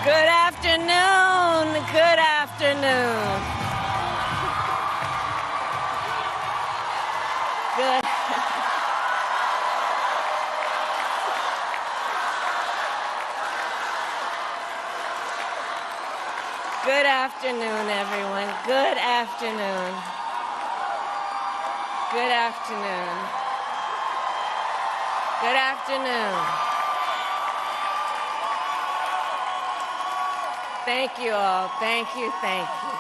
Good afternoon. Good afternoon. Good. Good afternoon, everyone. Good afternoon. Good afternoon. Good afternoon. Thank you all. Thank you, thank you.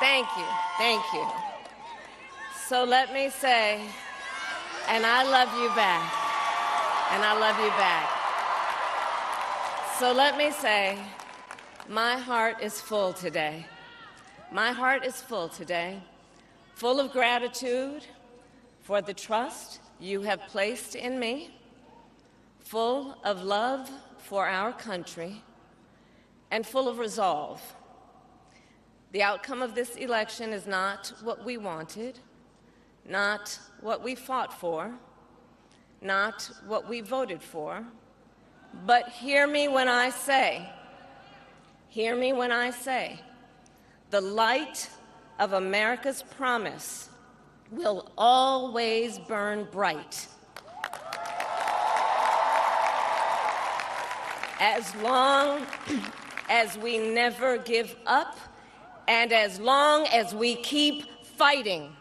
Thank you, thank you. So let me say, and I love you back, and I love you back. So let me say, my heart is full today. My heart is full today, full of gratitude for the trust you have placed in me, full of love for our country, and full of resolve. The outcome of this election is not what we wanted, not what we fought for, not what we voted for, but hear me when I say, the light of America's promise will always burn bright. As long as we never give up, and as long as we keep fighting.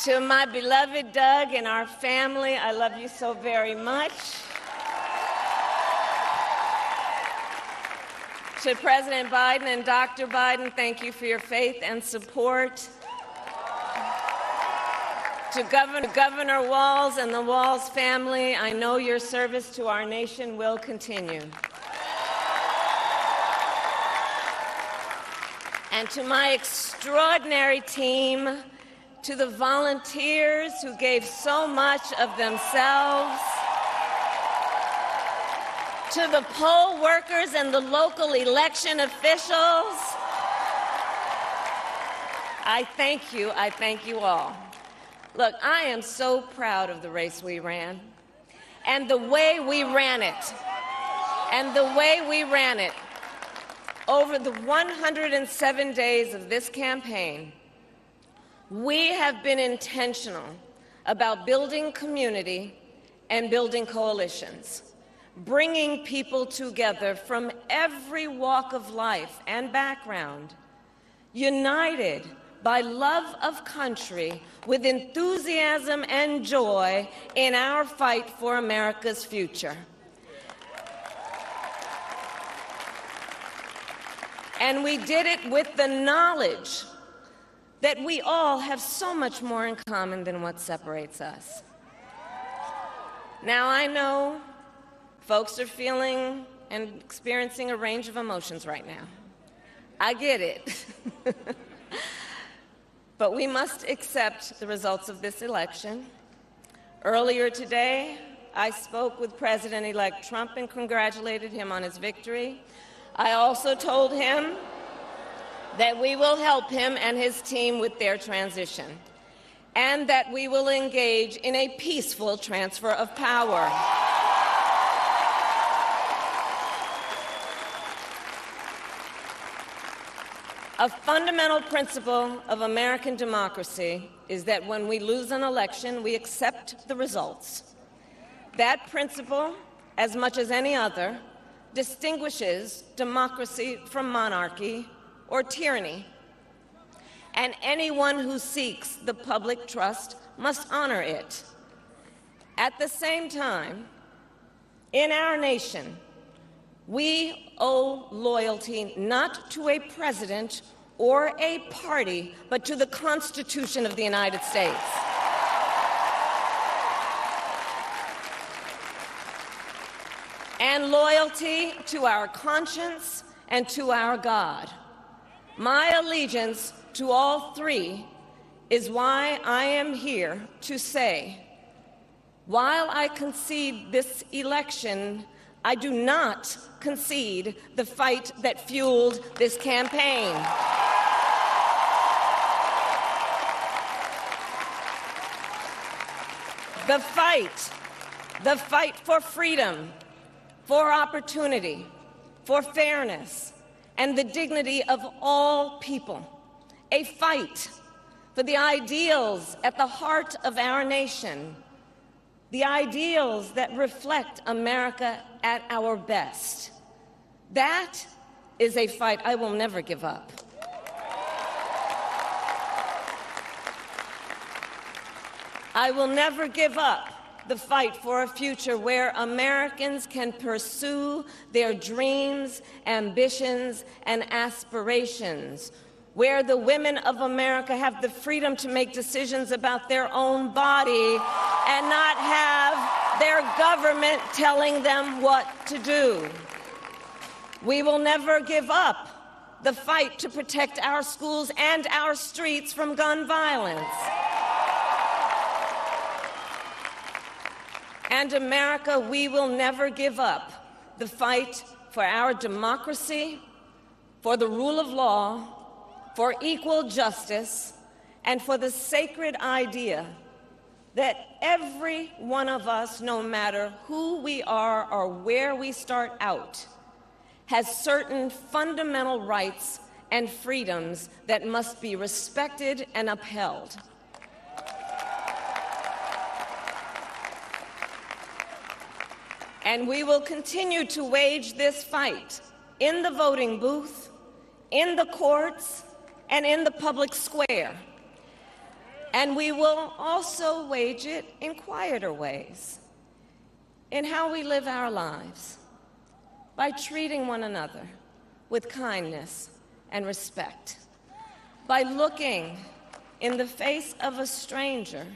To my beloved Doug and our family, I love you so very much. To President Biden and Dr. Biden, thank you for your faith and support. To Governor Walz and the Walz family, I know your service to our nation will continue. And to my extraordinary team, to the volunteers who gave so much of themselves, to the poll workers and the local election officials, I thank you all. Look, I am so proud of the race we ran, and the way we ran it, Over the 107 days of this campaign, we have been intentional about building community and building coalitions, bringing people together from every walk of life and background, united by love of country, with enthusiasm and joy in our fight for America's future. And we did it with the knowledge that we all have so much more in common than what separates us. Now, I know folks are feeling and experiencing a range of emotions right now. I get it. But we must accept the results of this election. Earlier today, I spoke with President-elect Trump and congratulated him on his victory. I also told him that we will help him and his team with their transition, and that we will engage in a peaceful transfer of power. A fundamental principle of American democracy is that when we lose an election, we accept the results. That principle, as much as any other, distinguishes democracy from monarchy or tyranny. And anyone who seeks the public trust must honor it. At the same time, in our nation, we owe loyalty not to a president or a party, but to the Constitution of the United States. And loyalty to our conscience and to our God. My allegiance to all three is why I am here to say, while I concede this election, I do not concede the fight that fueled this campaign. The fight for freedom, for opportunity, for fairness, and the dignity of all people. A fight for the ideals at the heart of our nation, the ideals that reflect America at our best. That is a fight I will never give up. I will never give up the fight for a future where Americans can pursue their dreams, ambitions, and aspirations, where the women of America have the freedom to make decisions about their own body and not have their government telling them what to do. We will never give up the fight to protect our schools and our streets from gun violence. And America, we will never give up the fight for our democracy, for the rule of law, for equal justice, and for the sacred idea that every one of us, no matter who we are or where we start out, has certain fundamental rights and freedoms that must be respected and upheld. And we will continue to wage this fight in the voting booth, in the courts, and in the public square. And we will also wage it in quieter ways, in how we live our lives, by treating one another with kindness and respect, by looking in the face of a stranger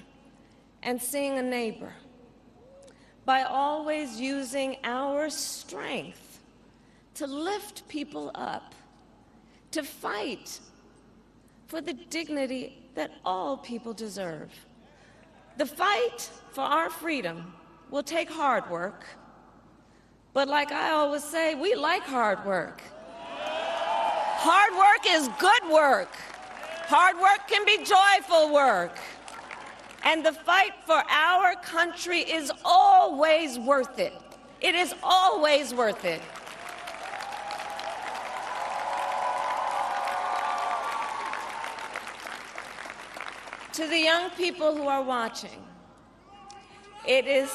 and seeing a neighbor, by always using our strength to lift people up, to fight for the dignity that all people deserve. The fight for our freedom will take hard work, but like I always say, we like hard work. Hard work is good work. Hard work can be joyful work. And the fight for our country is always worth it. It is always worth it. To the young people who are watching, it is,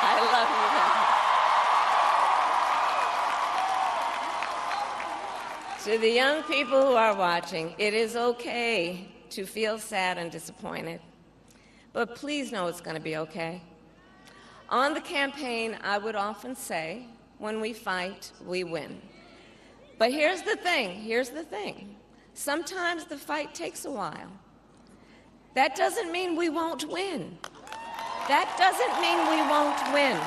I love you. To the young people who are watching, it is okay to feel sad and disappointed, but please know it's going to be okay. On the campaign, I would often say, when we fight, we win. But here's the thing. Sometimes the fight takes a while. That doesn't mean we won't win. That doesn't mean we won't win.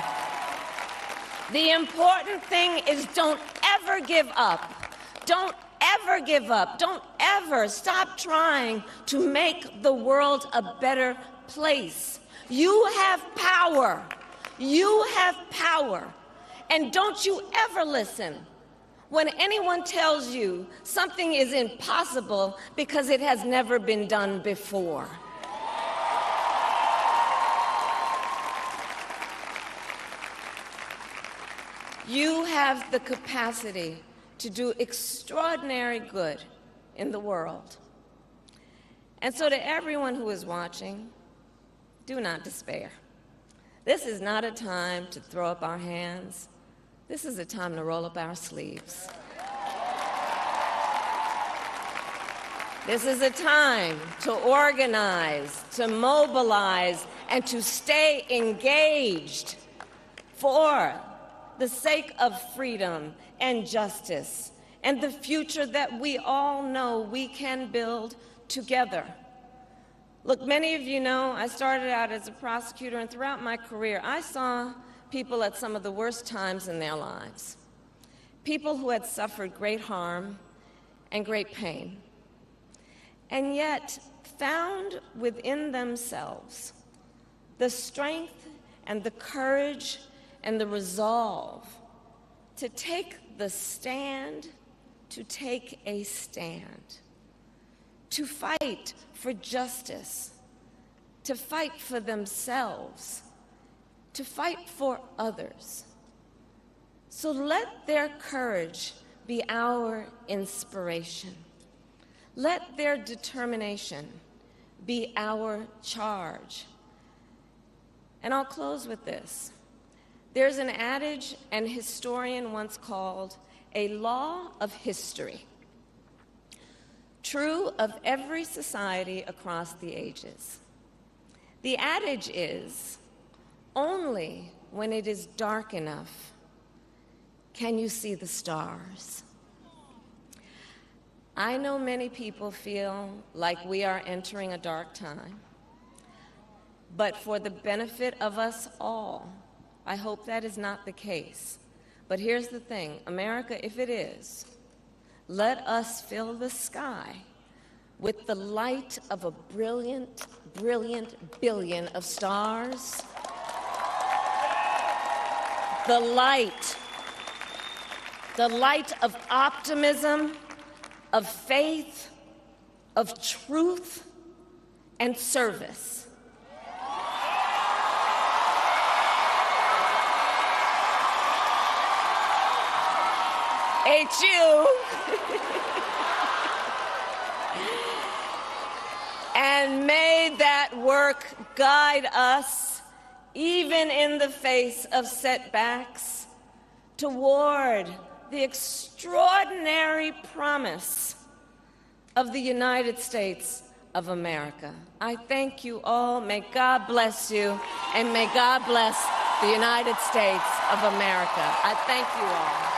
The important thing is don't ever give up. Don't ever give up. Don't ever stop trying to make the world a better place. You have power. You have power. And don't you ever listen when anyone tells you something is impossible because it has never been done before. You have the capacity to do extraordinary good in the world. And so to everyone who is watching, do not despair. This is not a time to throw up our hands. This is a time to roll up our sleeves. This is a time to organize, to mobilize, and to stay engaged for the sake of freedom and justice and the future that we all know we can build together. Look, many of you know I started out as a prosecutor, and throughout my career, I saw people at some of the worst times in their lives. People who had suffered great harm and great pain, and yet found within themselves the strength and the courage and the resolve to take the stand, to take a stand, to fight for justice, to fight for themselves, to fight for others. So let their courage be our inspiration. Let their determination be our charge. And I'll close with this. There's an adage an historian once called a law of history, true of every society across the ages. The adage is, only when it is dark enough can you see the stars. I know many people feel like we are entering a dark time, but for the benefit of us all, I hope that is not the case. But here's the thing, America, if it is, let us fill the sky with the light of a brilliant, brilliant billion of stars. The light of optimism, of faith, of truth, and service. HU. And may that work guide us, even in the face of setbacks, toward the extraordinary promise of the United States of America. I thank you all. May God bless you, and may God bless the United States of America. I thank you all.